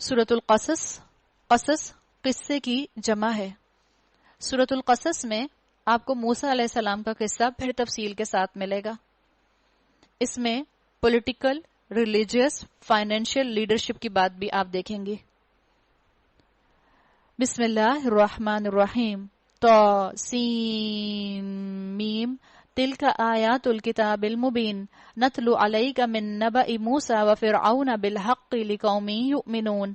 سورۃ القصص، قصص قصے کی جمع ہے۔ سورۃ القصص میں آپ کو موسیٰ علیہ السلام کا قصہ پھر تفصیل کے ساتھ ملے گا۔ اس میں پولیٹیکل، ریلیجیس، فائنینشیل لیڈرشپ کی بات بھی آپ دیکھیں گے۔ بسم اللہ الرحمن الرحیم۔ طاسین میم تلک آیات الکتاب المبین نتلو علیک من نبأ موسیٰ وفرعون بالحق لقوم یؤمنون۔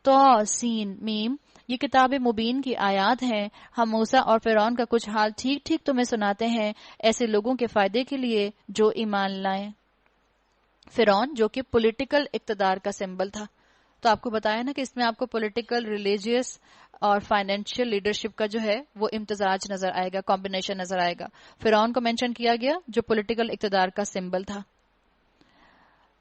طاسین میم، یہ کتاب مبین کی آیات ہیں، ہم موسیٰ اور فرعون کا کچھ حال ٹھیک ٹھیک تمہیں سناتے ہیں ایسے لوگوں کے فائدے کے لیے جو ایمان لائیں۔ فرعون جو کہ پولیٹیکل اقتدار کا سمبل تھا، تو آپ کو بتایا نا کہ اس میں آپ کو پولیٹیکل، ریلیجیس اور فائنینشیل لیڈرشپ کا جو ہے وہ امتزاج نظر آئے گا، کمبینیشن نظر آئے گا۔ فرعون کو مینشن کیا گیا جو پولیٹیکل اقتدار کا سمبل تھا۔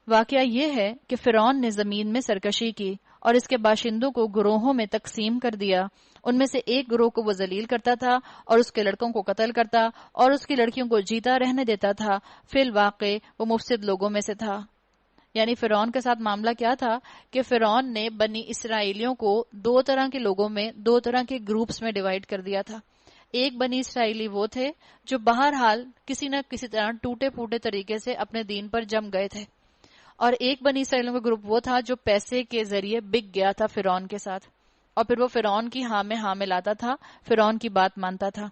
واقعہ یہ ہے کہ فرعون نے زمین میں سرکشی کی اور اس کے باشندوں کو گروہوں میں تقسیم کر دیا۔ ان میں سے ایک گروہ کو وہ ذلیل کرتا تھا اور اس کے لڑکوں کو قتل کرتا اور اس کی لڑکیوں کو جیتا رہنے دیتا تھا۔ فی الواقع وہ مفسد لوگوں میں سے تھا۔ یعنی فرعون کے ساتھ معاملہ کیا تھا کہ فرعون نے بنی اسرائیلیوں کو دو طرح کے لوگوں میں، دو طرح کے گروپس میں ڈیوائیڈ کر دیا تھا۔ ایک بنی اسرائیلی وہ تھے جو بہرحال کسی نہ کسی طرح ٹوٹے پھوٹے طریقے سے اپنے دین پر جم گئے تھے، اور ایک بنی اسرائیلیوں کا گروپ وہ تھا جو پیسے کے ذریعے بک گیا تھا فرعون کے ساتھ، اور پھر وہ فرعون کی ہاں میں ہاں ملاتا تھا، فرعون کی بات مانتا تھا۔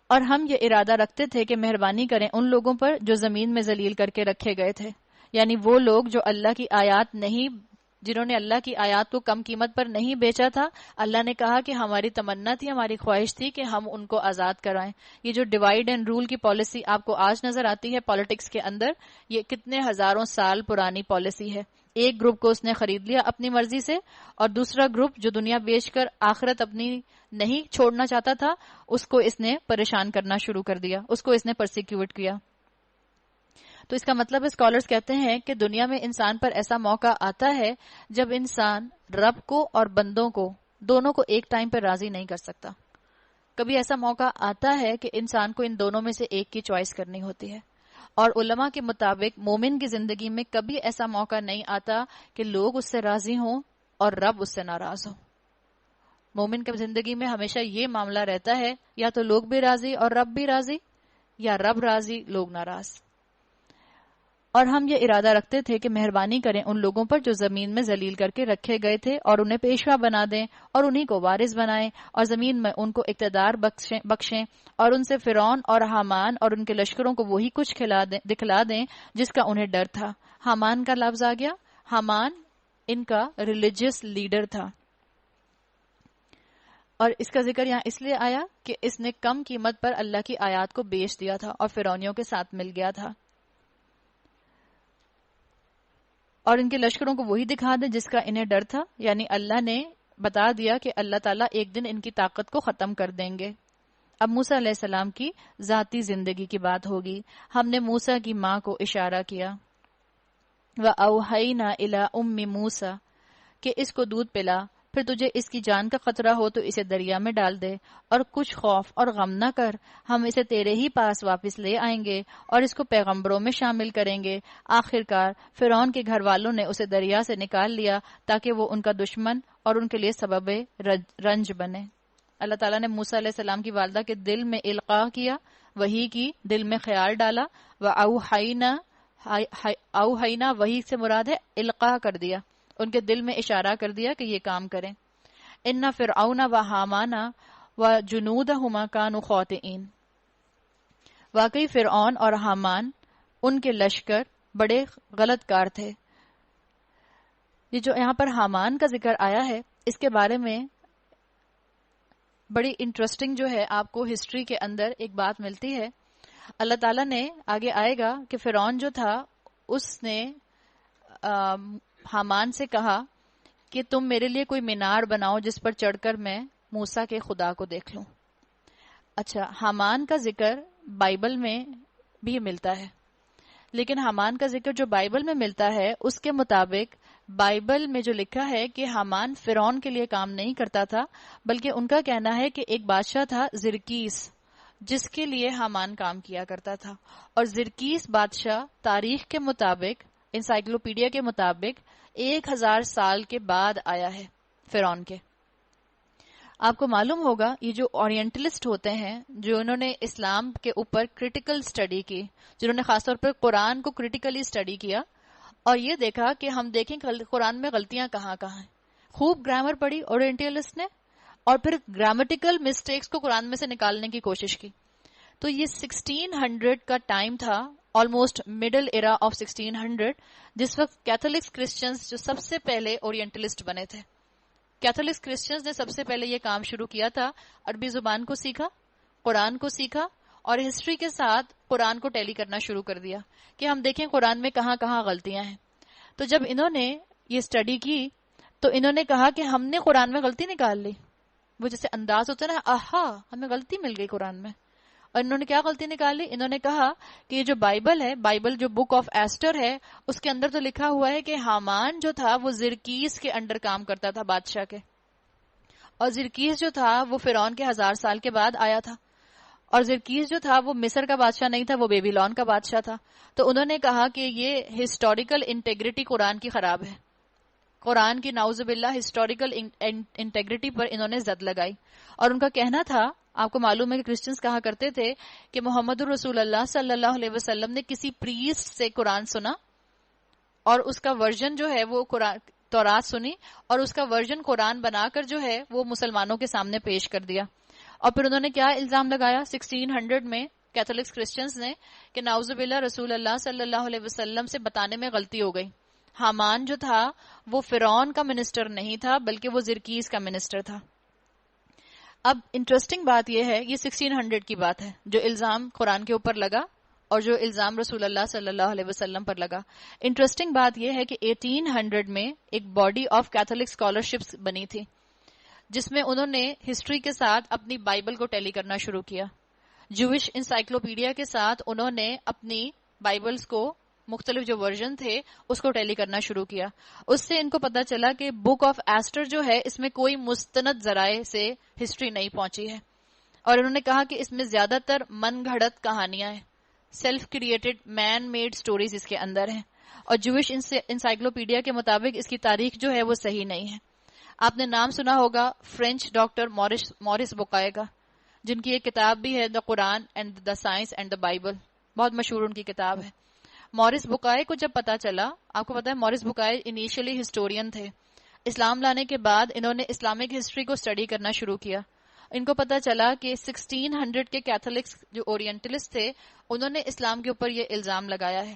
اور ہم یہ ارادہ رکھتے تھے کہ مہربانی کریں ان لوگوں پر جو زمین میں ذلیل کر کے رکھے گئے تھے، یعنی وہ لوگ جو اللہ کی آیات نہیں، جنہوں نے اللہ کی آیات کو کم قیمت پر نہیں بیچا تھا۔ اللہ نے کہا کہ ہماری تمنا تھی، ہماری خواہش تھی کہ ہم ان کو آزاد کرائیں۔ یہ جو ڈیوائیڈ اینڈ رول کی پالیسی آپ کو آج نظر آتی ہے پالیٹکس کے اندر، یہ کتنے ہزاروں سال پرانی پالیسی ہے۔ ایک گروپ کو اس نے خرید لیا اپنی مرضی سے، اور دوسرا گروپ جو دنیا بیچ کر آخرت اپنی نہیں چھوڑنا چاہتا تھا، اس کو اس نے پریشان کرنا شروع کر دیا، اس کو اس نے پرسیکیوٹ کیا۔ تو اس کا مطلب اسکالرز کہتے ہیں کہ دنیا میں انسان پر ایسا موقع آتا ہے جب انسان رب کو اور بندوں کو دونوں کو ایک ٹائم پر راضی نہیں کر سکتا۔ کبھی ایسا موقع آتا ہے کہ انسان کو ان دونوں میں سے ایک کی چوائس کرنی ہوتی ہے، اور علماء کے مطابق مومن کی زندگی میں کبھی ایسا موقع نہیں آتا کہ لوگ اس سے راضی ہوں اور رب اس سے ناراض ہوں۔ مومن کی زندگی میں ہمیشہ یہ معاملہ رہتا ہے، یا تو لوگ بھی راضی اور رب بھی راضی، یا رب راضی لوگ ناراض۔ اور ہم یہ ارادہ رکھتے تھے کہ مہربانی کریں ان لوگوں پر جو زمین میں ذلیل کر کے رکھے گئے تھے، اور انہیں پیشوا بنا دیں اور انہی کو وارث بنائیں، اور زمین میں ان کو اقتدار بخشیں، اور ان سے فرعون اور حامان اور ان کے لشکروں کو وہی کچھ دکھلا دیں جس کا انہیں ڈر تھا۔ حامان کا لفظ آ گیا۔ حامان ان کا ریلیجیس لیڈر تھا، اور اس کا ذکر یہاں اس لیے آیا کہ اس نے کم قیمت پر اللہ کی آیات کو بیچ دیا تھا اور فرعونیوں کے ساتھ مل گیا تھا، اور ان کے لشکروں کو وہی دکھا دے جس کا انہیں ڈر تھا۔ یعنی اللہ نے بتا دیا کہ اللہ تعالیٰ ایک دن ان کی طاقت کو ختم کر دیں گے۔ اب موسیٰ علیہ السلام کی ذاتی زندگی کی بات ہوگی۔ ہم نے موسیٰ کی ماں کو اشارہ کیا، وَأَوْحَيْنَا إِلَىٰ أُمِّ مُوسَىٰ، کہ اس کو دودھ پلا، پھر تجھے اس کی جان کا خطرہ ہو تو اسے دریا میں ڈال دے، اور کچھ خوف اور غم نہ کر، ہم اسے تیرے ہی پاس واپس لے آئیں گے اور اس کو پیغمبروں میں شامل کریں گے۔ آخرکار فرعون کے گھر والوں نے اسے دریا سے نکال لیا تاکہ وہ ان کا دشمن اور ان کے لیے سبب رنج بنے۔ اللہ تعالیٰ نے موسیٰ علیہ السلام کی والدہ کے دل میں القاء کیا، وحی کی، دل میں خیال ڈالا۔ وَأَوْحَيْنَا، اوحینا وحی سے مراد ہے القاء کر دیا، ان کے دل میں اشارہ کر دیا کہ یہ کام کریں۔ ان فرعون و حامان و جنودہما کانوا خاطئین، واقعی فرعون اور حامان ان کے لشکر بڑے غلط کار تھے۔ یہ جو یہاں پر حامان کا ذکر آیا ہے، اس کے بارے میں بڑی انٹرسٹنگ جو ہے آپ کو ہسٹری کے اندر ایک بات ملتی ہے۔ اللہ تعالیٰ نے آگے آئے گا کہ فرعون جو تھا اس نے حامان سے کہا کہ تم میرے لیے کوئی مینار بناؤ جس پر چڑھ کر میں موسیٰ کے خدا کو دیکھ لوں۔ اچھا، حامان کا ذکر بائبل میں بھی ملتا ہے، لیکن حامان کا ذکر جو بائبل میں ملتا ہے اس کے مطابق بائبل میں جو لکھا ہے کہ حامان فرعون کے لیے کام نہیں کرتا تھا، بلکہ ان کا کہنا ہے کہ ایک بادشاہ تھا زرکیس جس کے لیے حامان کام کیا کرتا تھا، اور زرکیس بادشاہ تاریخ کے مطابق انسائکلوپیڈیا کے مطابق 1000 سال کے بعد آیا ہے فرعون کے. آپ کو معلوم ہوگا یہ جو اورینٹلسٹ ہوتے ہیں، جو انہوں نے اسلام کے اوپر کریٹیکل اسٹڈی کی، جنہوں نے خاص طور پر قرآن کو کریٹیکلی اسٹڈی کیا اور یہ دیکھا کہ ہم دیکھیں قرآن میں غلطیاں کہاں کہاں ہیں. خوب گرامر پڑھی اورینٹلسٹ نے اور پھر گرامیٹیکل مسٹیکس کو قرآن میں سے نکالنے کی کوشش کی. تو یہ 1600 کا ٹائم تھا، آلموسٹ مڈل ایرا آف 1600، جس وقت کیتھولکس کرسچنز جو سب سے پہلے اورینٹلسٹ بنے تھے. کیتھولکس کرسچنز نے سب سے پہلے یہ کام شروع کیا تھا، عربی زبان کو سیکھا، قرآن کو سیکھا اور ہسٹری کے ساتھ قرآن کو ٹیلی کرنا شروع کر دیا کہ ہم دیکھیں قرآن میں کہاں کہاں غلطیاں ہیں. تو جب انہوں نے یہ اسٹڈی کی تو انہوں نے کہا کہ ہم نے قرآن میں غلطی نکال لی. وہ جیسے انداز ہوتا ہے نا، آہا ہمیں غلطی مل گئی قرآن میں. اور انہوں نے کیا غلطی نکالی؟ انہوں نے کہا کہ یہ جو بائبل ہے، بائبل جو بک آف ایسٹر ہے، اس کے اندر تو لکھا ہوا ہے کہ حامان جو تھا وہ زرکیس کے انڈر کام کرتا تھا، بادشاہ کے، اور زرکیس جو تھا وہ فرعون کے 1000 سال کے بعد آیا تھا، اور زرکیس جو تھا وہ مصر کا بادشاہ نہیں تھا، وہ بیبیلون کا بادشاہ تھا. تو انہوں نے کہا کہ یہ ہسٹوریکل انٹیگریٹی قرآن کی خراب ہے، قرآن کی نعوذ باللہ ہسٹوریکل انٹیگریٹی پر انہوں نے زد لگائی. اور ان کا کہنا تھا، آپ کو معلوم ہے کہ کرسچنز کہا کرتے تھے کہ محمد الرسول اللہ صلی اللہ علیہ وسلم نے کسی پریسٹ سے قرآن سنا اور اس کا ورژن جو ہے وہ تورات سنی اور اس کا ورژن قرآن بنا کر جو ہے وہ مسلمانوں کے سامنے پیش کر دیا. اور پھر انہوں نے کیا الزام لگایا 1600 میں کیتھولکس کرسچنز نے کہ نعوذ باللہ رسول اللہ صلی اللہ علیہ وسلم سے بتانے میں غلطی ہو گئی. حامان جو تھا وہ فرعون کا منسٹر نہیں تھا بلکہ وہ زرکیس کا منسٹر تھا. اب انٹرسٹنگ بات یہ ہے، یہ 1600 کی بات ہے جو الزام قرآن کے اوپر لگا اور جو الزام رسول اللہ صلی اللہ علیہ وسلم پر لگا. انٹرسٹنگ بات یہ ہے کہ 1800 میں ایک باڈی آف کیتھولک اسکالرشپس بنی تھی جس میں انہوں نے ہسٹری کے ساتھ اپنی بائبل کو ٹیلی کرنا شروع کیا. جوش انسائکلوپیڈیا کے ساتھ انہوں نے اپنی بائبلز کو مختلف جو ورژن تھے اس کو ٹیلی کرنا شروع کیا. اس سے ان کو پتا چلا کہ بک آف ایسٹر جو ہے اس میں کوئی مستند ذرائع سے ہسٹری نہیں پہنچی ہے، اور انہوں نے کہا کہ اس میں زیادہ تر من گھڑت کہانیاں ہیں، self created man made stories اس کے اندر ہیں، اور جوش انسائکلوپیڈیا کے مطابق اس کی تاریخ جو ہے وہ صحیح نہیں ہے. آپ نے نام سنا ہوگا فرینچ ڈاکٹر مورس بوکائے کا، جن کی ایک کتاب بھی ہے the Quran and the science and the Bible, بہت مشہور ان کی کتاب ہے. مورس بوکائے کو جب پتا چلا، آپ کو پتا ہے مورس بوکائے انیشلی ہسٹورین تھے، اسلام لانے کے بعد انہوں نے اسلامک ہسٹری کو اسٹڈی کرنا شروع کیا. ان کو پتا چلا کہ 1600 کے کیتھولکس جو اورینٹلسٹ تھے انہوں نے اسلام کے اوپر یہ الزام لگایا ہے.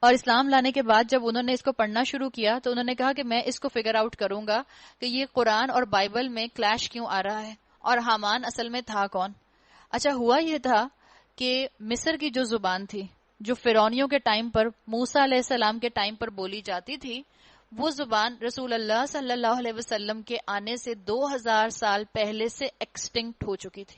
اور اسلام لانے کے بعد جب انہوں نے اس کو پڑھنا شروع کیا تو انہوں نے کہا کہ میں اس کو فگر آؤٹ کروں گا کہ یہ قرآن اور بائبل میں کلیش کیوں آ رہا ہے اور حامان اصل میں تھا کون. اچھا ہوا یہ تھا کہ مصر کی جو زبان تھی جو فرعونیوں کے ٹائم پر، موسیٰ علیہ السلام کے ٹائم پر بولی جاتی تھی، وہ زبان رسول اللہ صلی اللہ علیہ وسلم کے آنے سے 2000 سال پہلے سے ایکسٹنکٹ ہو چکی تھی.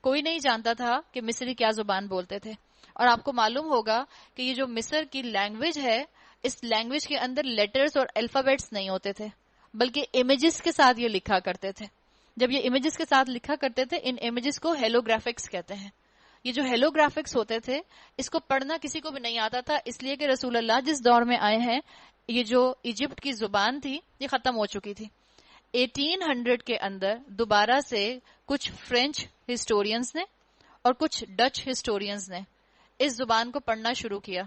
کوئی نہیں جانتا تھا کہ مصری کیا زبان بولتے تھے. اور آپ کو معلوم ہوگا کہ یہ جو مصر کی لینگویج ہے، اس لینگویج کے اندر لیٹرز اور الفابیٹس نہیں ہوتے تھے بلکہ امیجز کے ساتھ یہ لکھا کرتے تھے. جب یہ امیجز کے ساتھ لکھا کرتے تھے، ان امیجز کو ہیلوگرافکس کہتے ہیں. یہ جو ہیلوگرافکس ہوتے تھے اس کو پڑھنا کسی کو بھی نہیں آتا تھا، اس لیے کہ رسول اللہ جس دور میں آئے ہیں یہ جو ایجپٹ کی زبان تھی یہ ختم ہو چکی تھی. 1800 کے اندر دوبارہ سے کچھ فرینچ ہسٹورینز نے اور کچھ ڈچ ہسٹورینز نے اس زبان کو پڑھنا شروع کیا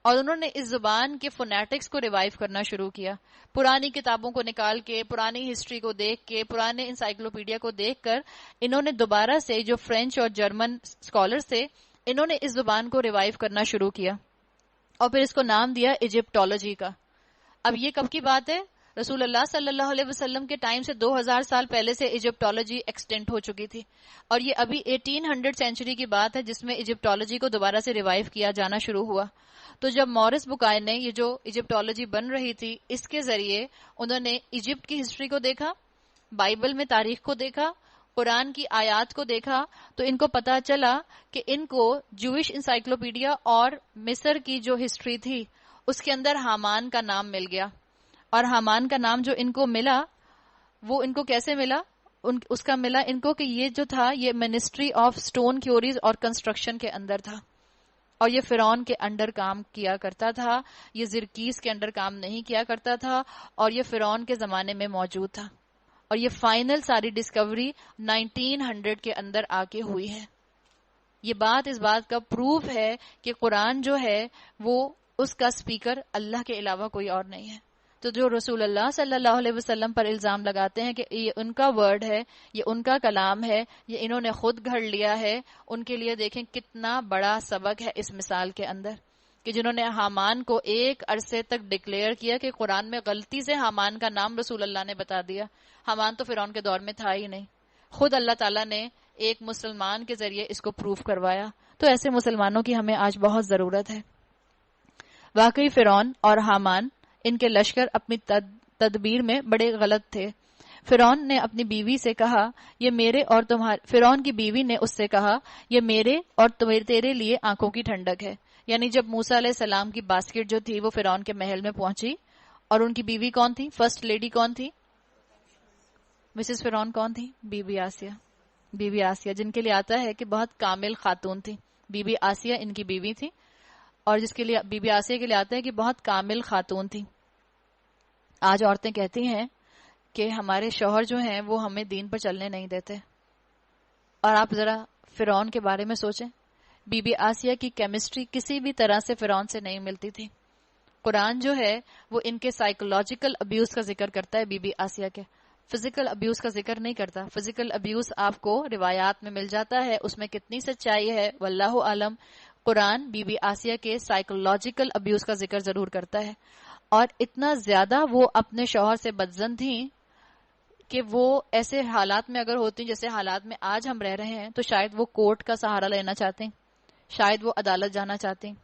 اور انہوں نے اس زبان کے فونیٹکس کو ریوائیو کرنا شروع کیا. پرانی کتابوں کو نکال کے، پرانی ہسٹری کو دیکھ کے، پرانے انسائکلوپیڈیا کو دیکھ کر انہوں نے دوبارہ سے جو فرینچ اور جرمن اسکالرز تھے انہوں نے اس زبان کو ریوائیو کرنا شروع کیا اور پھر اس کو نام دیا ایجپٹولوجی کا. اب یہ کب کی بات ہے؟ رسول اللہ صلی اللہ علیہ وسلم کے ٹائم سے 2000 سال پہلے سے ایجپٹولوجی ایکسٹینٹ ہو چکی تھی اور یہ ابھی 1800 سینچری کی بات ہے جس میں ایجپٹولوجی کو دوبارہ سے ریوائیو کیا جانا شروع ہوا. تو جب مورس بوکائے نے یہ جو ایجپٹولوجی بن رہی تھی اس کے ذریعے انہوں نے ایجپٹ کی ہسٹری کو دیکھا، بائبل میں تاریخ کو دیکھا، قرآن کی آیات کو دیکھا، تو ان کو پتا چلا کہ ان کو جوش انسائکلوپیڈیا اور مصر کی جو ہسٹری تھی اس کے اندر حامان کا نام مل گیا. اور حامان کا نام جو ان کو ملا وہ ان کو کیسے ملا؟ اس کا ملا ان کو کہ یہ جو تھا یہ منسٹری آف سٹون کیوریز اور کنسٹرکشن کے اندر تھا اور یہ فرعون کے انڈر کام کیا کرتا تھا، یہ زرکیس کے انڈر کام نہیں کیا کرتا تھا، اور یہ فرعون کے زمانے میں موجود تھا، اور یہ فائنل ساری ڈسکوری 1900 کے اندر آ کے ہوئی ہے۔ یہ بات اس بات کا پروف ہے کہ قرآن جو ہے وہ اس کا سپیکر اللہ کے علاوہ کوئی اور نہیں ہے۔ تو جو رسول اللہ صلی اللہ علیہ وسلم پر الزام لگاتے ہیں کہ یہ ان کا ورڈ ہے، یہ ان کا کلام ہے، یہ انہوں نے خود گھڑ لیا ہے، ان کے لیے دیکھیں کتنا بڑا سبق ہے اس مثال کے اندر، کہ جنہوں نے حامان کو ایک عرصے تک ڈکلیئر کیا کہ قرآن میں غلطی سے حامان کا نام رسول اللہ نے بتا دیا۔ حامان تو فرعون کے دور میں تھا ہی نہیں، خود اللہ تعالیٰ نے ایک مسلمان کے ذریعے اس کو پروف کروایا۔ تو ایسے مسلمانوں کی ہمیں آج بہت ضرورت ہے۔ واقعی فرعون اور حامان، ان کے لشکر اپنی تدبیر میں بڑے غلط تھے۔ فرعون نے اپنی بیوی سے کہا یہ میرے اور تمہارے، فرعون کی بیوی نے اس سے کہا یہ میرے اور تیرے لیے آنکھوں کی ٹھنڈک ہے۔ یعنی جب موسیٰ علیہ السلام کی باسکٹ جو تھی وہ فرعون کے محل میں پہنچی، اور ان کی بیوی کون تھی؟ فرسٹ لیڈی کون تھی؟ مسز فرعون کون تھی؟ بی بی آسیہ۔ بی بی آسیہ، جن کے لیے آتا ہے کہ بہت کامل خاتون تھی۔ بی بی آسیہ ان کی بیوی تھی، اور جس کے لیے بی بی آسیہ کے لیے آتا ہے کہ بہت کامل خاتون تھی۔ آج عورتیں کہتی ہیں کہ ہمارے شوہر جو ہیں وہ ہمیں دین پر چلنے نہیں دیتے، اور آپ ذرا فرعون کے بارے میں سوچیں، بی بی آسیہ کی کیمسٹری کسی بھی طرح سے فرعون سے نہیں ملتی تھی۔ قرآن جو ہے وہ ان کے سائیکولوجیکل ابیوز کا ذکر کرتا ہے، بی بی آسیہ کے فزیکل ابیوز کا ذکر نہیں کرتا۔ فزیکل ابیوز آپ کو روایات میں مل جاتا ہے، اس میں کتنی سچائی ہے واللہ عالم۔ قرآن بی بی آسیہ کے سائیکولوجیکل ابیوز کا ذکر ضرور کرتا ہے، اور اتنا زیادہ وہ اپنے شوہر سے بدظن تھیں کہ وہ ایسے حالات میں اگر ہوتی جیسے حالات میں آج ہم رہ رہے ہیں تو شاید وہ کورٹ کا سہارا لینا چاہتے ہیں، شاید وہ عدالت جانا چاہتے ہیں۔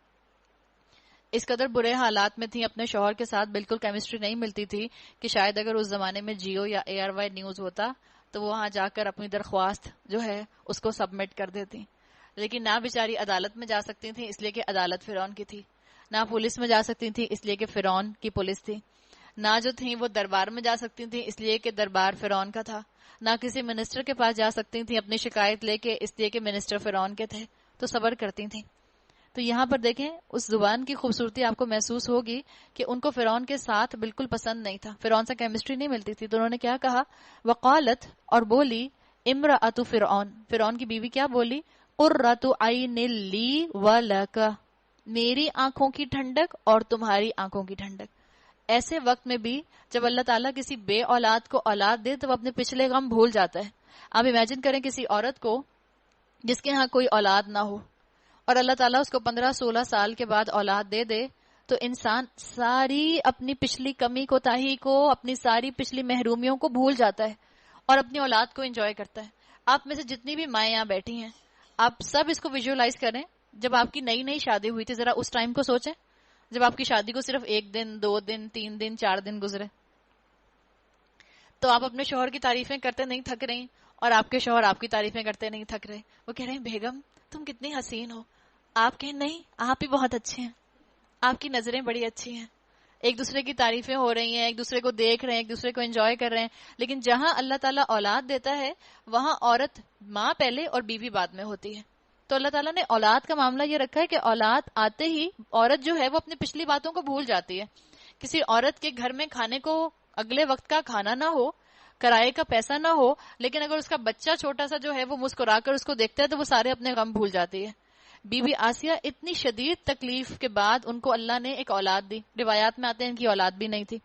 اس قدر برے حالات میں تھیں، اپنے شوہر کے ساتھ بالکل کیمسٹری نہیں ملتی تھی کہ شاید اگر اس زمانے میں جیو یا اے آر وائی نیوز ہوتا تو وہ وہاں جا کر اپنی درخواست جو ہے اس کو سبمٹ کر دیتی، لیکن نہ بیچاری عدالت میں جا سکتی تھیں اس لیے کہ عدالت فرعون کی تھی، نہ پولیس میں جا سکتی تھیں اس لیے کہ فرعون کی پولیس تھی، نہ جو تھیں وہ دربار میں جا سکتی تھیں اس لیے کہ دربار فرعون کا تھا، نہ کسی منسٹر کے پاس جا سکتی تھیں اپنی شکایت لے کے اس لیے کہ منسٹر فرعون کے تھے، تو صبر کرتی تھیں۔ تو یہاں پر دیکھیں اس زبان کی خوبصورتی آپ کو محسوس ہوگی کہ ان کو فرعون کے ساتھ بالکل پسند نہیں تھا، فرعون سے کیمسٹری نہیں ملتی تھی، تو انہوں نے کیا کہا؟ وقالت، اور بولی، امرأۃ فرعون، فرعون کی بیوی کیا بولی؟ قرۃ عین لی ولک، میری آنکھوں کی ٹھنڈک اور تمہاری آنکھوں کی ٹھنڈک۔ ایسے وقت میں بھی جب اللہ تعالیٰ کسی بے اولاد کو اولاد دے تو وہ اپنے پچھلے غم بھول جاتا ہے۔ آپ امیجن کریں کسی عورت کو جس کے ہاں کوئی اولاد نہ ہو، اور اللہ تعالیٰ اس کو 15-16 سال کے بعد اولاد دے دے، تو انسان ساری اپنی پچھلی کمی کوتاہی کو، اپنی ساری پچھلی محرومیوں کو بھول جاتا ہے اور اپنی اولاد کو انجوائے کرتا ہے۔ آپ میں سے جتنی بھی مائیں یہاں بیٹھی ہیں، آپ سب اس کو ویژولائز کریں، جب آپ کی نئی نئی شادی ہوئی تھی ذرا اس ٹائم کو سوچیں، جب آپ کی شادی کو صرف 1 دن 2 دن 3 دن 4 دن گزرے، تو آپ اپنے شوہر کی تعریفیں کرتے نہیں تھک رہی، اور آپ کے شوہر آپ کی تعریفیں کرتے نہیں تھک رہے۔ وہ کہہ رہے ہیں بیگم تم کتنی حسین ہو، آپ کہیں نہیں آپ ہی بہت اچھے ہیں، آپ کی نظریں بڑی اچھی ہیں، ایک دوسرے کی تعریفیں ہو رہی ہیں، ایک دوسرے کو دیکھ رہے ہیں، ایک دوسرے کو انجوائے کر رہے ہیں۔ لیکن جہاں اللہ تعالیٰ اولاد دیتا ہے وہاں عورت ماں پہلے اور بیوی بعد میں ہوتی ہے۔ تو اللہ تعالیٰ نے اولاد کا معاملہ یہ رکھا ہے کہ اولاد آتے ہی عورت جو ہے وہ اپنی پچھلی باتوں کو بھول جاتی ہے۔ کسی عورت کے گھر میں کھانے کو اگلے وقت کا کھانا نہ ہو، کرائے کا پیسہ نہ ہو، لیکن اگر اس کا بچہ چھوٹا سا جو ہے وہ مسکرا کر اس کو دیکھتا ہے تو وہ سارے اپنے غم بھول جاتی ہے۔ بی بی آسیہ اتنی شدید تکلیف کے بعد ان کو اللہ نے ایک اولاد دی، روایات میں آتے ہیں ان کی اولاد بھی نہیں تھی،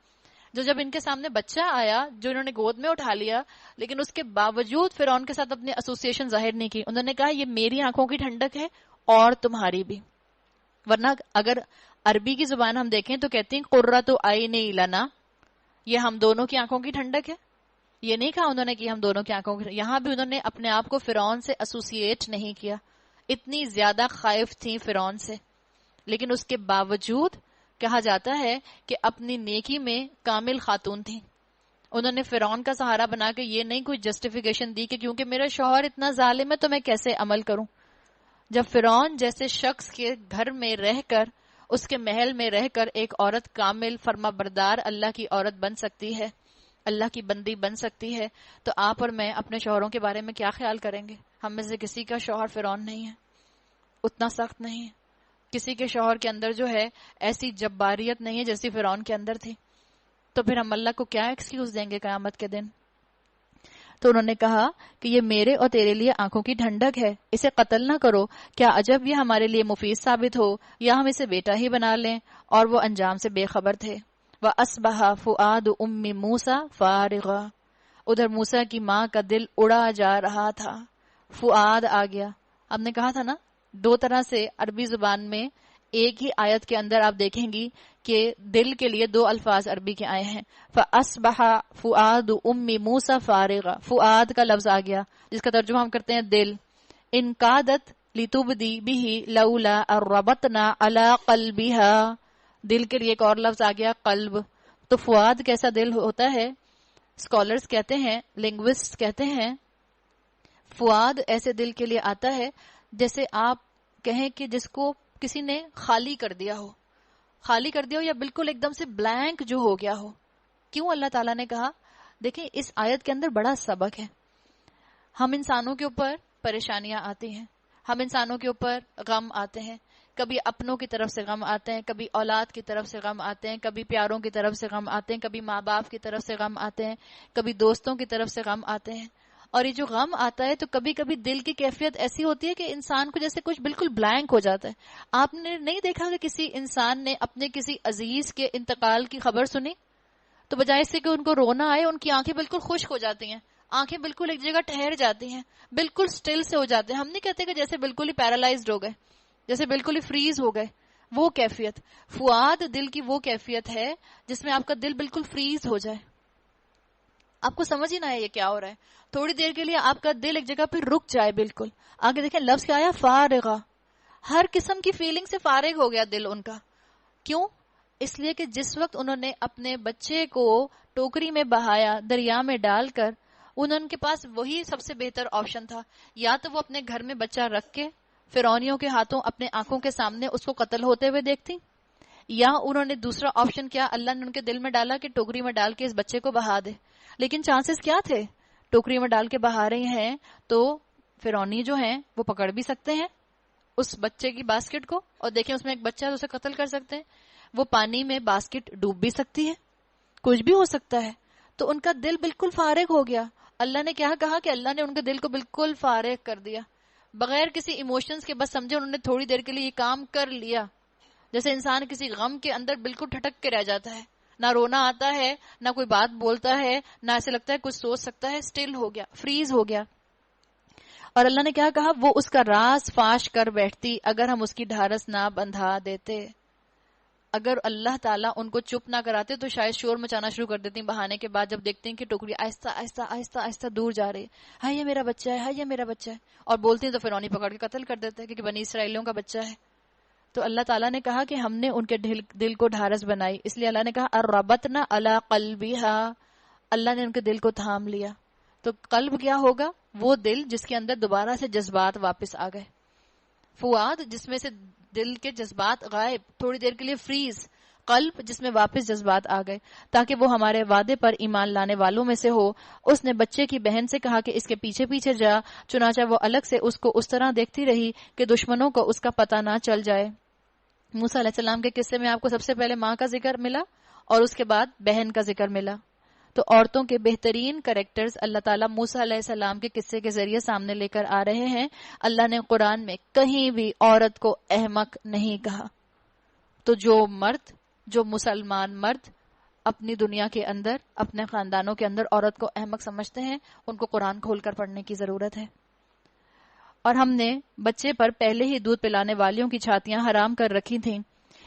جو جب ان کے سامنے بچہ آیا جو انہوں نے گود میں اٹھا لیا، لیکن اس کے باوجود فرعون کے ساتھ اپنی ایسوسیشن ظاہر نہیں کی، انہوں نے کہا یہ میری آنکھوں کی ٹھنڈک ہے اور تمہاری بھی۔ ورنہ اگر عربی کی زبان ہم دیکھیں تو کہتی ہیں قرۃ عین لنا، یہ ہم دونوں کی آنکھوں کی ٹھنڈک ہے، یہ نہیں کہا انہوں نے کہ ہم دونوں کی آنکھوں کی، یہاں بھی انہوں نے اپنے آپ کو فرعون سے ایسوسیٹ نہیں کیا، اتنی زیادہ خائف تھیں فرعون سے، لیکن اس کے باوجود کہا جاتا ہے کہ اپنی نیکی میں کامل خاتون تھیں۔ انہوں نے فرعون کا سہارا بنا کے یہ نہیں کوئی جسٹیفیکیشن دی کہ کیونکہ میرا شوہر اتنا ظالم ہے تو میں کیسے عمل کروں۔ جب فرعون جیسے شخص کے گھر میں رہ کر، اس کے محل میں رہ کر ایک عورت کامل فرما بردار اللہ کی عورت بن سکتی ہے، اللہ کی بندی بن سکتی ہے، تو آپ اور میں اپنے شوہروں کے بارے میں کیا خیال کریں گے؟ ہم میں سے کسی کا شوہر فرعون نہیں ہے، اتنا سخت نہیں ہے، کسی کے شوہر کے اندر جو ہے ایسی جباریت نہیں ہے جیسی فرعون کے اندر تھی، تو پھر ہم اللہ کو کیا ایکسکیوز دیں گے قیامت کے دن؟ تو انہوں نے کہا کہ یہ میرے اور تیرے لیے آنکھوں کی ٹھنڈک ہے، اسے قتل نہ کرو، کیا عجب یہ ہمارے لیے مفید ثابت ہو، یا ہم اسے بیٹا ہی بنا لیں۔ اور وہ انجام سے بے خبر تھے۔ وَأَصْبَحَ فُؤَادُ أُمِّ مُوسَىٰ فَارِغًا، ادھر موسیٰ کی ماں کا دل اڑا جا رہا تھا۔ فؤاد آ گیا، ہم نے کہا تھا نا، دو طرح سے عربی زبان میں ایک ہی آیت کے اندر آپ دیکھیں گی کہ دل کے لیے دو الفاظ عربی کے آئے ہیں۔ فَأَصْبَحَ فُؤَادُ أُمِّ مُوسَىٰ فَارِغًا، فؤاد کا لفظ آ گیا جس کا ترجمہ ہم کرتے ہیں دل۔ إِن كَادَتْ لِتُبْدِي بِهِ لَوْلَا أَن رَّبَطْنَا عَلَىٰ قَلْبِهَا، دل کے لیے ایک اور لفظ آ گیا قلب۔ تو فؤاد کیسا دل ہوتا ہے؟ اسکالرز کہتے ہیں، لنگوسٹ کہتے ہیں، فؤاد ایسے دل کے لیے آتا ہے جیسے آپ کہیں کہ جس کو کسی نے خالی کر دیا ہو، خالی کر دیا ہو یا بالکل ایک دم سے بلینک جو ہو گیا ہو۔ کیوں اللہ تعالیٰ نے کہا؟ دیکھیں اس آیت کے اندر بڑا سبق ہے۔ ہم انسانوں کے اوپر پریشانیاں آتی ہیں، ہم انسانوں کے اوپر غم آتے ہیں، کبھی اپنوں کی طرف سے غم آتے ہیں، کبھی اولاد کی طرف سے غم آتے ہیں، کبھی پیاروں کی طرف سے غم آتے ہیں، کبھی ماں باپ کی طرف سے غم آتے ہیں، کبھی دوستوں کی طرف سے غم آتے ہیں۔ اور یہ جو غم آتا ہے تو کبھی کبھی دل کی کیفیت ایسی ہوتی ہے کہ انسان کو جیسے کچھ بالکل بلینک ہو جاتا ہے۔ آپ نے نہیں دیکھا کہ کسی انسان نے اپنے کسی عزیز کے انتقال کی خبر سنی تو بجائے اس سے کہ ان کو رونا آئے، ان کی آنکھیں بالکل خشک ہو جاتی ہیں، آنکھیں بالکل ایک جگہ ٹھہر جاتی ہیں، بالکل سٹل سے ہو جاتے ہیں۔ ہم نہیں کہتے کہ جیسے بالکل ہی پیرالائزڈ ہو گئے، جیسے بالکل ہی فریز ہو گئے، وہ کیفیت فؤاد دل کی وہ کیفیت ہے جس میں آپ کا دل بالکل فریز ہو جائے، آپ کو سمجھ ہی نہ آئے یہ کیا ہو رہا ہے، تھوڑی دیر کے لیے آپ کا دل ایک جگہ پہ رک جائے بالکل۔ آگے دیکھیں لفظ کیا آیا؟ فارغہ، ہر قسم کی فیلنگ سے فارغ ہو گیا دل ان کا۔ کیوں؟ اس لیے کہ جس وقت انہوں نے اپنے بچے کو ٹوکری میں بہایا، دریا میں ڈال کر، ان کے پاس وہی سب سے بہتر آپشن تھا، یا تو وہ اپنے گھر میں بچہ رکھ کے فرعونیوں کے ہاتھوں اپنے آنکھوں کے سامنے اس کو قتل ہوتے ہوئے دیکھتی، یا انہوں نے دوسرا آپشن کیا، اللہ نے ان کے دل میں ڈالا کہ ٹوکری میں ڈال کے اس بچے کو بہا دے۔ لیکن چانسز کیا تھے؟ ٹوکری میں ڈال کے بہا رہی ہیں تو فرعونی جو ہیں وہ پکڑ بھی سکتے ہیں اس بچے کی باسکٹ کو، اور دیکھیں اس میں ایک بچہ ہے اسے قتل کر سکتے ہیں، وہ پانی میں باسکٹ ڈوب بھی سکتی ہے، کچھ بھی ہو سکتا ہے۔ تو ان کا دل بالکل فارغ ہو گیا۔ اللہ نے کیا کہا کہ اللہ نے ان کے دل کو بالکل فارغ کر دیا، بغیر کسی ایموشنز کے، بس سمجھے انہوں نے تھوڑی دیر کے لیے یہ کام کر لیا، جیسے انسان کسی غم کے اندر بالکل ٹھٹک کے رہ جاتا ہے، نہ رونا آتا ہے، نہ کوئی بات بولتا ہے، نہ ایسے لگتا ہے کچھ سوچ سکتا ہے، سٹل ہو گیا، فریز ہو گیا۔ اور اللہ نے کیا کہا؟ وہ اس کا راز فاش کر بیٹھتی اگر ہم اس کی ڈھارس نہ بندھا دیتے۔ اگر اللہ تعالیٰ ان کو چپ نہ کراتے تو شاید شور مچانا شروع کر دیتی بہانے کے بعد، جب دیکھتی ہیں کہ ٹوکری آہستہ آہستہ آہستہ آہستہ دور جا رہی ہے، ہاں یہ میرا بچہ ہے، ہاں یہ میرا بچہ ہے، اور بولتی ہیں تو فرعونی پکڑ کے قتل کر دیتے ہیں کیونکہ بنی اسرائیلیوں کا بچہ ہے۔ تو اللہ تعالیٰ نے کہا کہ ہم نے ان کے دل کو ڈھارس بنائی، اس لیے اللہ نے کہا اربطنا علی قلبہا، اللہ نے ان کے دل کو تھام لیا۔ تو قلب کیا ہوگا؟ وہ دل جس کے اندر دوبارہ سے جذبات واپس آ گئے، فؤاد جس میں سے دل کے جذبات غائب، تھوڑی دیر کے لیے فریز، قلب جس میں واپس جذبات آ گئے، تاکہ وہ ہمارے وعدے پر ایمان لانے والوں میں سے ہو۔ اس نے بچے کی بہن سے کہا کہ اس کے پیچھے پیچھے جا، چنانچہ وہ الگ سے اس کو اس طرح دیکھتی رہی کہ دشمنوں کو اس کا پتہ نہ چل جائے۔ موسیٰ علیہ السلام کے قصے میں آپ کو سب سے پہلے ماں کا ذکر ملا اور اس کے بعد بہن کا ذکر ملا۔ تو عورتوں کے بہترین کریکٹرز اللہ تعالیٰ موسیٰ علیہ السلام کے قصے کے ذریعے سامنے لے کر آ رہے ہیں۔ اللہ نے قرآن میں کہیں بھی عورت کو احمق نہیں کہا۔ تو جو مسلمان مرد اپنی دنیا کے اندر، اپنے خاندانوں کے اندر عورت کو احمق سمجھتے ہیں، ان کو قرآن کھول کر پڑھنے کی ضرورت ہے۔ اور ہم نے بچے پر پہلے ہی دودھ پلانے والیوں کی چھاتیاں حرام کر رکھی تھیں۔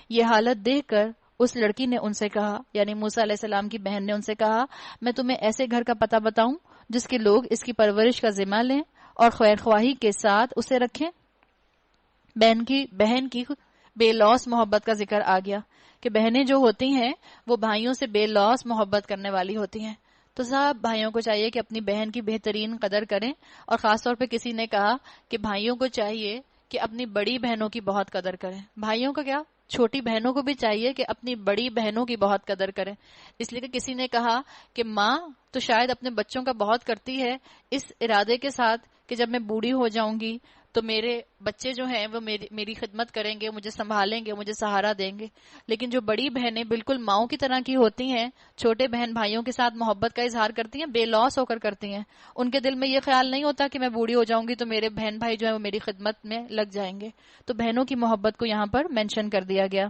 یہ حالت دیکھ کر اس لڑکی نے ان سے کہا، یعنی موسیٰ علیہ السلام کی بہن نے ان سے کہا، میں تمہیں ایسے گھر کا پتہ بتاؤں جس کے لوگ اس کی پرورش کا ذمہ لیں اور خیر خواہی کے ساتھ اسے رکھیں۔ بہن کی بے لوث محبت کا ذکر آ گیا کہ بہنیں جو ہوتی ہیں وہ بھائیوں سے بے لوث محبت کرنے والی ہوتی ہیں۔ تو سب بھائیوں کو چاہیے کہ اپنی بہن کی بہترین قدر کریں، اور خاص طور پہ کسی نے کہا کہ بھائیوں کو چاہیے کہ اپنی بڑی بہنوں کی بہت قدر کریں۔ بھائیوں کا کیا، چھوٹی بہنوں کو بھی چاہیے کہ اپنی بڑی بہنوں کی بہت قدر کریں، اس لیے کہ کسی نے کہا کہ ماں تو شاید اپنے بچوں کا بہت کرتی ہے اس ارادے کے ساتھ کہ جب میں بوڑھی ہو جاؤں گی تو میرے بچے جو ہیں وہ میری خدمت کریں گے، مجھے سنبھالیں گے، مجھے سہارا دیں گے. لیکن جو بڑی بہنیں بالکل ماؤں کی طرح کی ہوتی ہیں، چھوٹے بہن بھائیوں کے ساتھ محبت کا اظہار کرتی ہیں، بے لوس ہو کر کرتی ہیں. ان کے دل میں یہ خیال نہیں ہوتا کہ میں بوڑھی ہو جاؤں گی تو میرے بہن بھائی جو ہیں وہ میری خدمت میں لگ جائیں گے. تو بہنوں کی محبت کو یہاں پر مینشن کر دیا گیا.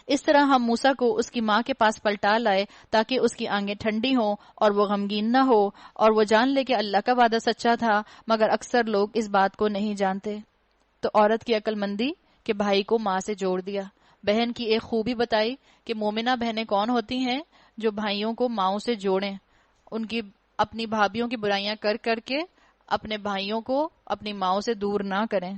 اس طرح ہم موسیٰ کو اس کی ماں کے پاس پلٹا لائے تاکہ اس کی آنکھیں ٹھنڈی ہوں اور وہ غمگین نہ ہو اور وہ جان لے کہ اللہ کا وعدہ سچا تھا، مگر اکثر لوگ اس بات کو نہیں جانتے. تو عورت کی عقل مندی کہ بھائی کو ماں سے جوڑ دیا. بہن کی ایک خوبی بتائی کہ مومنہ بہنیں کون ہوتی ہیں؟ جو بھائیوں کو ماؤں سے جوڑیں، ان کی اپنی بھابھیوں کی برائیاں کر کر کے اپنے بھائیوں کو اپنی ماؤں سے دور نہ کریں.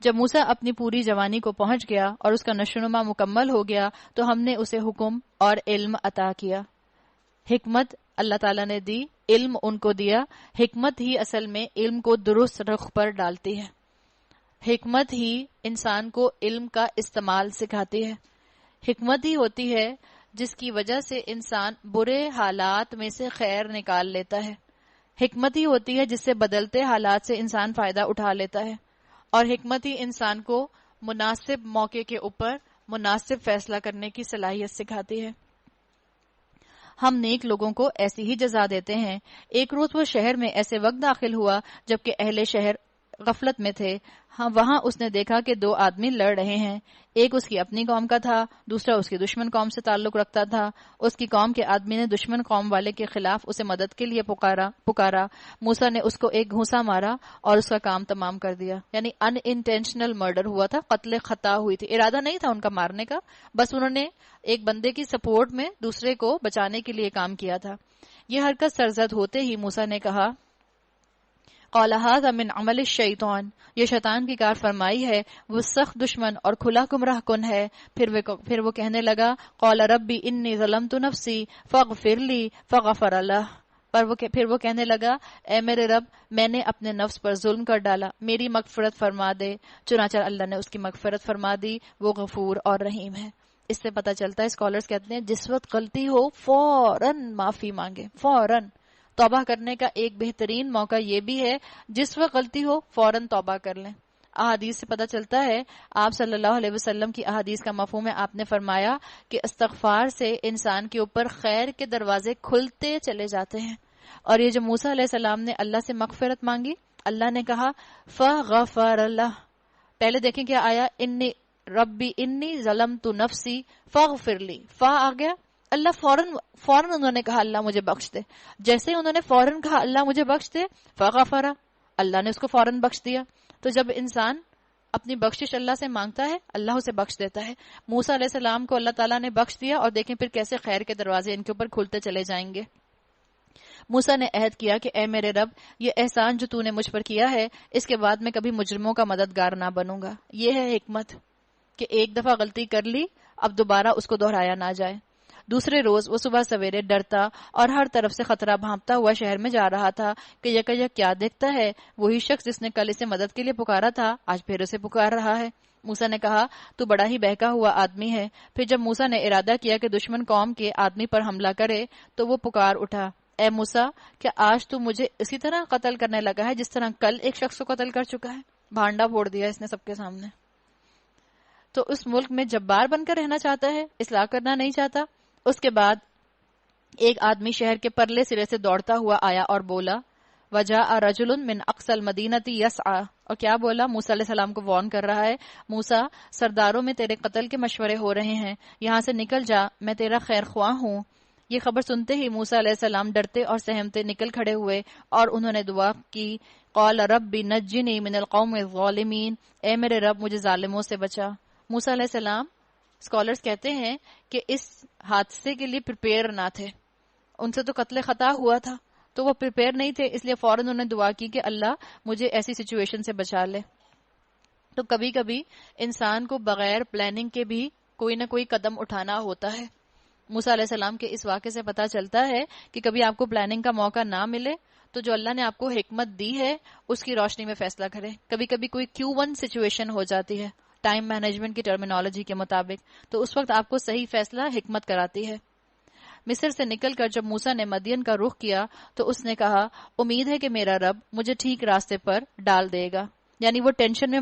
جب موسیٰ اپنی پوری جوانی کو پہنچ گیا اور اس کا نشوونما مکمل ہو گیا تو ہم نے اسے حکم اور علم عطا کیا. حکمت اللہ تعالیٰ نے دی، علم ان کو دیا. حکمت ہی اصل میں علم کو درست رخ پر ڈالتی ہے. حکمت ہی انسان کو علم کا استعمال سکھاتی ہے. حکمت ہی ہوتی ہے جس کی وجہ سے انسان برے حالات میں سے خیر نکال لیتا ہے. حکمت ہی ہوتی ہے جس سے بدلتے حالات سے انسان فائدہ اٹھا لیتا ہے. اور حکمت ہی انسان کو مناسب موقع کے اوپر مناسب فیصلہ کرنے کی صلاحیت سکھاتی ہے. ہم نیک لوگوں کو ایسی ہی جزا دیتے ہیں. ایک روز وہ شہر میں ایسے وقت داخل ہوا جبکہ اہل شہر غفلت میں تھے. وہاں اس نے دیکھا کہ دو آدمی لڑ رہے ہیں. ایک اس کی اپنی قوم کا تھا، دوسرا اس کی دشمن قوم سے تعلق رکھتا تھا. اس کی قوم کے آدمی نے دشمن قوم والے کے خلاف اسے مدد کے لیے پکارا. موسیٰ نے اس کو ایک گھونسا مارا اور اس کا کام تمام کر دیا. یعنی ان انٹینشنل مرڈر ہوا تھا، قتل خطا ہوئی تھی، ارادہ نہیں تھا ان کا مارنے کا، بس انہوں نے ایک بندے کی سپورٹ میں دوسرے کو بچانے کے لیے کام کیا تھا. یہ حرکت سرزد ہوتے ہی موسیٰ نے کہا قال هذا من عمل الشیطان، یہ شیطان کی کار فرمائی ہے، وہ سخت دشمن اور کھلا گمراہ کن ہے. پھر وہ کہنے لگا قال ربی انی ظلمت نفسی فاغفر لی فغفر له، پھر وہ کہنے لگا اے میرے رب میں نے اپنے نفس پر ظلم کر ڈالا، میری مغفرت فرما دے. چنانچہ اللہ نے اس کی مغفرت فرما دی، وہ غفور اور رحیم ہے. اس سے پتہ چلتا ہے، اسکالرز کہتے ہیں جس وقت غلطی ہو فوراً معافی مانگے. فوراً توبہ کرنے کا ایک بہترین موقع یہ بھی ہے، جس وقت غلطی ہو فوراً توبہ کر لیں. احادیث سے پتہ چلتا ہے، آپ صلی اللہ علیہ وسلم کی احادیث کا مفہوم ہے. آپ نے فرمایا کہ استغفار سے انسان کے اوپر خیر کے دروازے کھلتے چلے جاتے ہیں. اور یہ جو موسیٰ علیہ السلام نے اللہ سے مغفرت مانگی، اللہ نے کہا فغفر لہ. پہلے دیکھیں کیا آیا، انی ربی انی ظلمت نفسی فاغفر لی، فا آ گیا. اللہ فوراً انہوں نے کہا اللہ مجھے بخش دے. جیسے انہوں نے فوراً کہا اللہ مجھے بخش دے، فغفر، اللہ نے اس کو فوراً بخش دیا. تو جب انسان اپنی بخشش اللہ سے مانگتا ہے، اللہ اسے بخش دیتا ہے. موسیٰ علیہ السلام کو اللہ تعالیٰ نے بخش دیا، اور دیکھیں پھر کیسے خیر کے دروازے ان کے اوپر کھلتے چلے جائیں گے. موسیٰ نے عہد کیا کہ اے میرے رب، یہ احسان جو تو نے مجھ پر کیا ہے، اس کے بعد میں کبھی مجرموں کا مددگار نہ بنوں گا. یہ ہے حکمت کہ ایک دفعہ غلطی کر لی، اب دوبارہ اس کو دہرایا نہ جائے. دوسرے روز وہ صبح سویرے ڈرتا اور ہر طرف سے خطرہ بھانپتا ہوا شہر میں جا رہا تھا کہ یک کیا دیکھتا ہے، وہی شخص جس نے کل اسے مدد کے لیے پکارا تھا آج پھر اسے پکار رہا ہے. موسیٰ نے کہا تو بڑا ہی بہکا ہوا آدمی ہے. پھر جب موسیٰ نے ارادہ کیا کہ دشمن قوم کے آدمی پر حملہ کرے تو وہ پکار اٹھا اے موسیٰ، کیا آج تو مجھے اسی طرح قتل کرنے لگا ہے جس طرح کل ایک شخص کو قتل کر چکا ہے؟ بھانڈا پھوڑ دیا اس نے سب کے سامنے. تو اس ملک میں جبار بن کر رہنا چاہتا ہے، اصلاح کرنا نہیں چاہتا. اس کے بعد ایک آدمی شہر کے پرلے سرے سے دوڑتا ہوا آیا اور بولا وجاء رجل من اقصى المدینۃ یسعى، اور کیا بولا؟ موسیٰ علیہ السلام کو وارن کر رہا ہے، موسیٰ سرداروں میں تیرے قتل کے مشورے ہو رہے ہیں، یہاں سے نکل جا، میں تیرا خیر خواہ ہوں. یہ خبر سنتے ہی موسیٰ علیہ السلام ڈرتے اور سہمتے نکل کھڑے ہوئے اور انہوں نے دعا کی قال رب نجنی من القوم الظالمین، اے میرے رب مجھے ظالموں سے بچا. موسیٰ علیہ السلام اسکالرز کہتے ہیں کہ اس حادثے کے لیے پریپیئر نہ تھے. ان سے تو قتل خطا ہوا تھا تو وہ پریپیئر نہیں تھے، اس لیے فوراً انہوں نے دعا کی کہ اللہ مجھے ایسی سچویشن سے بچا لے. تو کبھی کبھی انسان کو بغیر پلاننگ کے بھی کوئی نہ کوئی قدم اٹھانا ہوتا ہے. موسیٰ علیہ السلام کے اس واقعے سے پتہ چلتا ہے کہ کبھی آپ کو پلاننگ کا موقع نہ ملے تو جو اللہ نے آپ کو حکمت دی ہے اس کی روشنی میں فیصلہ کریں. کبھی کبھی کوئی Q1 سچویشن ہو جاتی ہے ٹائم مینجمنٹ کی ٹرمینالوجی کے مطابق، تو اس وقت آپ کو صحیح فیصلہ حکمت کراتی ہے. مصر سے نکل کر جب موسیٰ نے مدین کا رخ کیا تو اس نے کہا امید ہے کہ میرا رب مجھے ٹھیک راستے پر ڈال دے گا. یعنی وہ ٹینشن میں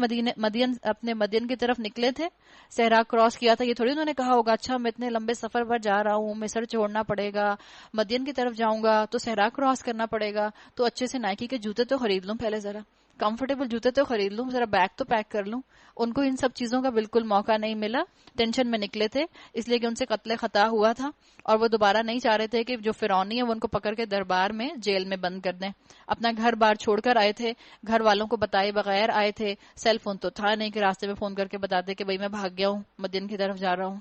اپنے مدین کی طرف نکلے تھے، صحرا کراس کیا تھا. یہ تھوڑی انہوں نے کہا ہوگا اچھا میں اتنے لمبے سفر پر جا رہا ہوں، مصر چھوڑنا پڑے گا، مدین کی طرف جاؤں گا تو صحرا کراس کرنا پڑے گا، تو اچھے سے نائکی کے جوتے تو خرید لوں، پہلے ذرا کمفرٹیبل جوتے تو خرید لوں، ذرا بیگ تو پیک کر لوں. ان کو ان سب چیزوں کا بالکل موقع نہیں ملا، ٹینشن میں نکلے تھے اس لیے کہ ان سے قتل خطا ہوا تھا اور وہ دوبارہ نہیں چاہ رہے تھے کہ جو فرعونی ہے وہ ان کو پکڑ کے دربار میں جیل میں بند کر دیں. اپنا گھر بار چھوڑ کر آئے تھے، گھر والوں کو بتائے بغیر آئے تھے، سیل فون تو تھا نہیں کہ راستے میں فون کر کے بتاتے کہ بھئی میں بھاگ گیا ہوں، مدین کی طرف جا رہا ہوں.